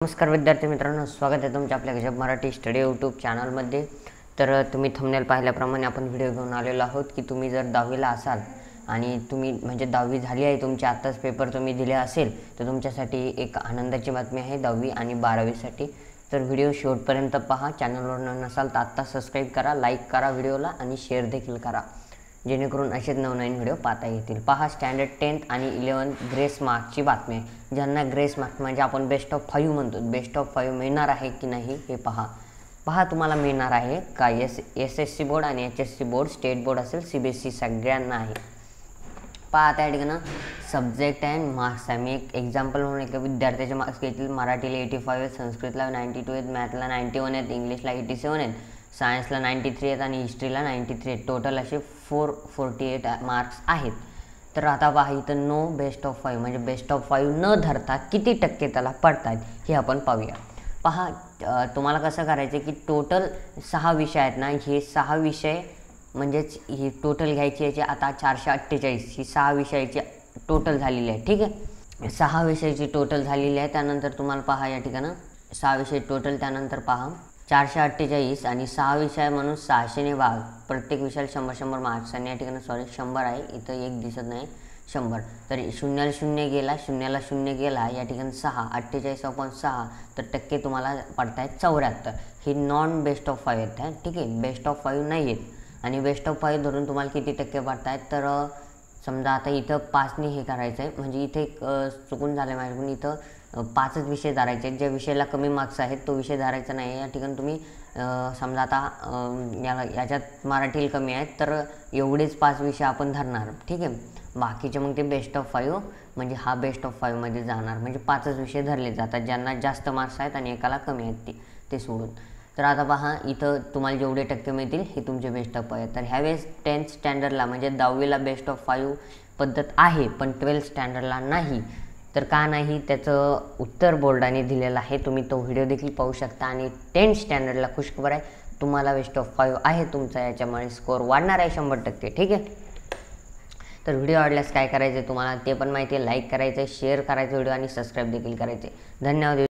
नमस्कार विद्यार्थी मित्रांनो, स्वागत आहे तुमच्या आपल्या गजब मराठी स्टडी यूट्यूब चॅनलमध्ये। तर तुम्ही थंबनेल पाहिल्याप्रमाणे आपण व्हिडिओ घेऊन आलेलो आहोत की तुम्ही जर 10वीला असाल आणि तुम्ही म्हणजे 10वी झाली आहे, तुमचे आत्ताच पेपर तुम्ही दिले असेल तर तुमच्यासाठी एक आनंदाची बातमी आहे 10वी आणि 12वीसाठी। तर व्हिडिओ शेवटपर्यंत पहा। चॅनलवर नसाल तर आत्ता सबस्क्राईब करा, लाईक करा व्हिडिओला आणि शेअर देखील करा, जेणेकरून असेच नवनवीन व्हिडिओ पाहता येतील। पहा, स्टँडर्ड 10th आणि 11th ग्रेस मार्कची बातमी आहे। ज्यांना ग्रेस मार्क म्हणजे आपण बेस्ट ऑफ 5 म्हणतो, बेस्ट ऑफ 5 मिळणार आहे की नाही हे पहा तुम्हाला मिळणार आहे का। एस-एस-सी बोर्ड आणि एच-एस-सी बोर्ड, स्टेट बोर्ड असेल, CBSE सगळ्यांना आहे। पहा आता या ठिकाणी सब्जेक्ट अँड मार्क्स आहे। मी एक एक्झाम्पल म्हणून एका विद्यार्थ्याचे मार्क्स घेतील। मराठीला 85 आहेत, संस्कृतला 92 आहेत, मॅथला 91 आहेत, इंग्लिशला 87 आहेत, सायन्सला 93 आहेत आणि हिस्ट्रीला 93 आहेत। टोटल असे 448 मार्क्स आहेत। तर आता पहा इथं नो बेस्ट ऑफ 5 म्हणजे बेस्ट ऑफ 5 न धरता किती टक्के त्याला पडतात हे आपण पाहूया। पहा तुम्हाला कसं करायचं की टोटल 6 विषय आहेत ना, हे 6 विषय म्हणजेच ही टोटल घ्यायची याची आता 448 ही 6 विषयाची टोटल झालेली आहे। ठीक आहे, 6 विषयाची टोटल झालेली आहे। त्यानंतर तुम्हाला पहा या ठिकाणी 6 विषय टोटल, त्यानंतर पहा 448 आणि 6 विषय म्हणून 600 ने भाग, प्रत्येक विषयाला 100 मार्क्स आणि या ठिकाणी 100 आहे, इथं एक दिसत नाही 100। तर 0ला 0 गेला, 0ला 0 गेला, या ठिकाणी 6, 48/6 तर टक्के तुम्हाला पडतायत 74। ही नॉन बेस्ट ऑफ 5 आहेत। ठीक आहे, बेस्ट ऑफ 5 नाही आहेत आणि बेस्ट ऑफ 5 धरून तुम्हाला किती टक्के पडतायत। तर समजा आता इथं 5ने हे करायचं आहे, म्हणजे इथे चुकून झालं माझ्याकडून, इथं 5च विषय धरायचे आहेत। ज्या विषयाला कमी मार्क्स आहेत तो विषय धरायचा नाही आहे। या ठिकाणी तुम्ही समजा आता याच्यात मराठीला कमी आहेत तर एवढेच 5 विषय आपण धरणार। ठीक आहे, बाकीचे मग ते बेस्ट ऑफ 5 म्हणजे हा बेस्ट ऑफ 5 मध्ये जाणार, म्हणजे 5च विषय धरले जातात ज्यांना जास्त मार्क्स आहेत आणि एकाला कमी आहेत ते सोडून। तर आता पहा इथं तुम्हाला जेवढे टक्के मिळतील हे तुमचे बेस्ट ऑफ 5 आहेत। तर ह्यावेळेस 10th स्टँडर्डला म्हणजे 10वीला बेस्ट ऑफ 5 पद्धत आहे पण 12th स्टँडर्डला नाही। तर का नाही त्याचं उत्तर बोर्डाने दिलेलं आहे, तुम्ही तो व्हिडिओ देखील पाहू शकता। आणि 10th स्टँडर्डला खुशखबर आहे, तुम्हाला बेस्ट ऑफ 5 आहे तुमचा, याच्यामुळे स्कोअर वाढणार आहे 100%। ठीक आहे, तर व्हिडिओ आवडल्यास काय करायचे तुम्हाला ते पण माहिती आहे, लाईक करायचं, शेअर करायचं व्हिडिओ आणि सबस्क्राईब देखील करायचे। धन्यवाद।